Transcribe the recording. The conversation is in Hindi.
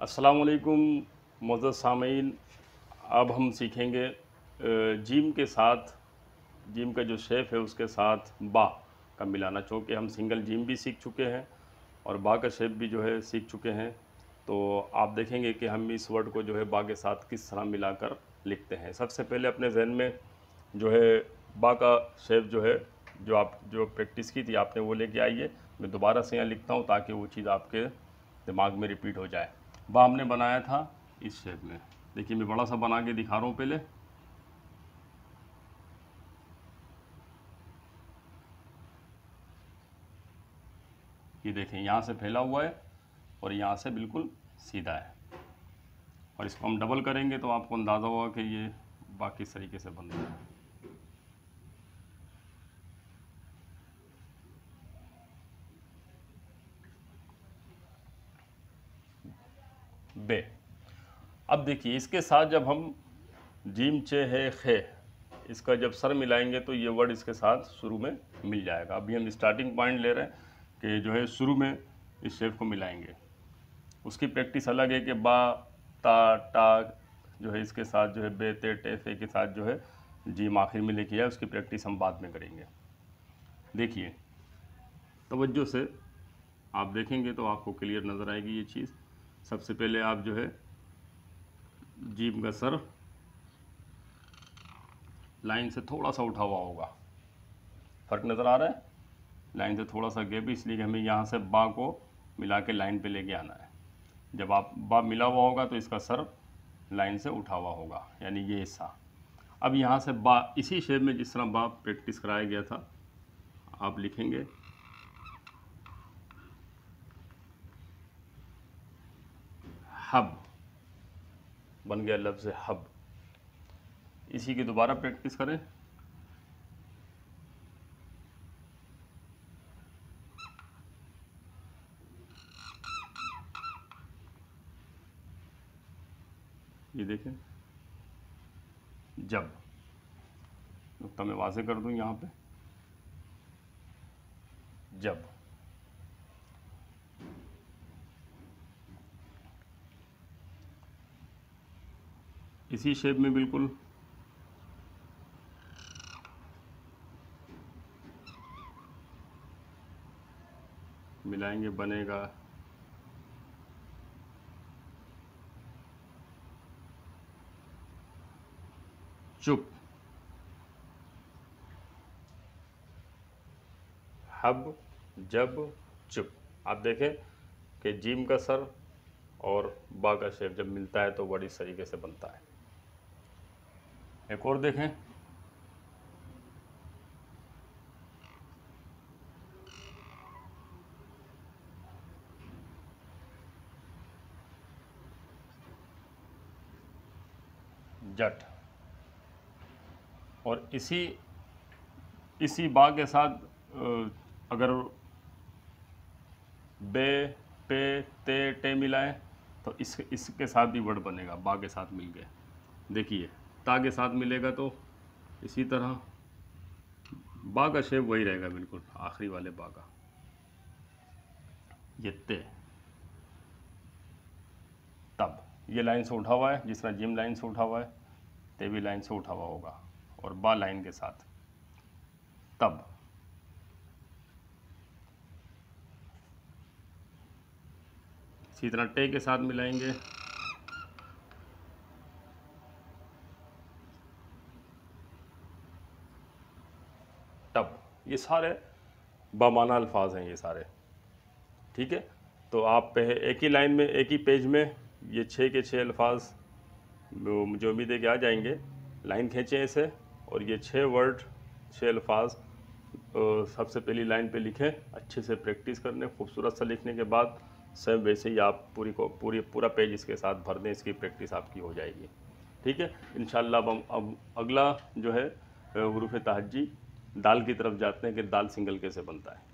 अस्सलाम वालेकुम मुअज़्ज़ज़ सामीन। अब हम सीखेंगे जीम के साथ, जीम का जो शेप है उसके साथ बा का मिलाना। चूँकि हम सिंगल जीम भी सीख चुके हैं और बा का शेप भी जो है सीख चुके हैं, तो आप देखेंगे कि हम इस वर्ड को जो है बा के साथ किस तरह मिलाकर लिखते हैं। सबसे पहले अपने जहन में जो है बा का शेप जो है, जो प्रैक्टिस की थी आपने, वो लेके आइए। मैं दोबारा से यहाँ लिखता हूँ ताकि वो चीज़ आपके दिमाग में रिपीट हो जाए। बा हमने बनाया था इस शेप में। देखिए मैं बड़ा सा बना के दिखा रहा हूँ पहले। ये देखें, यहाँ से फैला हुआ है और यहाँ से बिल्कुल सीधा है। और इसको हम डबल करेंगे तो आपको अंदाज़ा होगा कि ये बाकी इस तरीके से बन रहा है। बे। अब देखिए इसके साथ जब हम जीम चे है खे, इसका जब सर मिलाएंगे तो ये वर्ड इसके साथ शुरू में मिल जाएगा। अभी हम स्टार्टिंग पॉइंट ले रहे हैं कि जो है शुरू में इस शेप को मिलाएंगे। उसकी प्रैक्टिस अलग है कि बा ता टा जो है इसके साथ जो है बे ते टे फे के साथ जो है जीम आखिर में लेके आए, उसकी प्रैक्टिस हम बाद में करेंगे। देखिए तवज्जो से आप देखेंगे तो आपको क्लियर नज़र आएगी ये चीज़। सबसे पहले आप जो है जीम का सर लाइन से थोड़ा सा उठा हुआ होगा, फ़र्क नज़र आ रहा है। लाइन से थोड़ा सा गैप, इसलिए कि हमें यहाँ से बा को मिला के लाइन पे लेके आना है। जब आप बा मिला हुआ होगा तो इसका सर लाइन से उठा हुआ होगा, यानी ये हिस्सा। अब यहाँ से बा इसी शेप में जिस तरह बा प्रैक्टिस कराया गया था आप लिखेंगे हब, बन गया लफ्ज़ हब। इसी की दोबारा प्रैक्टिस करें। ये देखें, जब नुक्ता मैं वाज़े कर दूं यहाँ पे, जब। इसी शेप में बिल्कुल मिलाएंगे, बनेगा चुप। हब, जब, चुप। आप देखें कि जीम का सर और बा का शेप जब मिलता है तो वर्ड इस तरीके से बनता है। एक और देखें, जट। और इसी बा के साथ अगर बे पे ते टे मिलाएं तो इसके साथ भी वर्ड बनेगा, बा के साथ मिल गए। देखिए ता के साथ मिलेगा तो इसी तरह बा का शेप वही रहेगा बिल्कुल, आखिरी वाले बा का। ये ते, तब ये लाइन से उठा हुआ है, जिस तरह जिम लाइन से उठा हुआ है, ते भी लाइन से उठा हुआ होगा, और बा लाइन के साथ तब। इसी तरह टे के साथ मिलाएंगे, तब। ये सारे बामाना अल्फाज हैं ये सारे, ठीक है। तो आप एक ही लाइन में, एक ही पेज में ये 6 के 6 अल्फाज मुझे उम्मीद है कि आ जाएंगे। लाइन खींचें ऐसे और ये 6 वर्ड, 6 अल्फाज सबसे पहली लाइन पे लिखें। अच्छे से प्रैक्टिस कर लें। खूबसूरत सा लिखने के बाद सेम वैसे ही आप पूरा पेज इसके साथ भर दें, इसकी प्रैक्टिस आपकी हो जाएगी, ठीक है इंशाल्लाह। अब अगला जो है हुरूफ तहज्जी दाल की तरफ जाते हैं कि दाल सिंगल कैसे बनता है।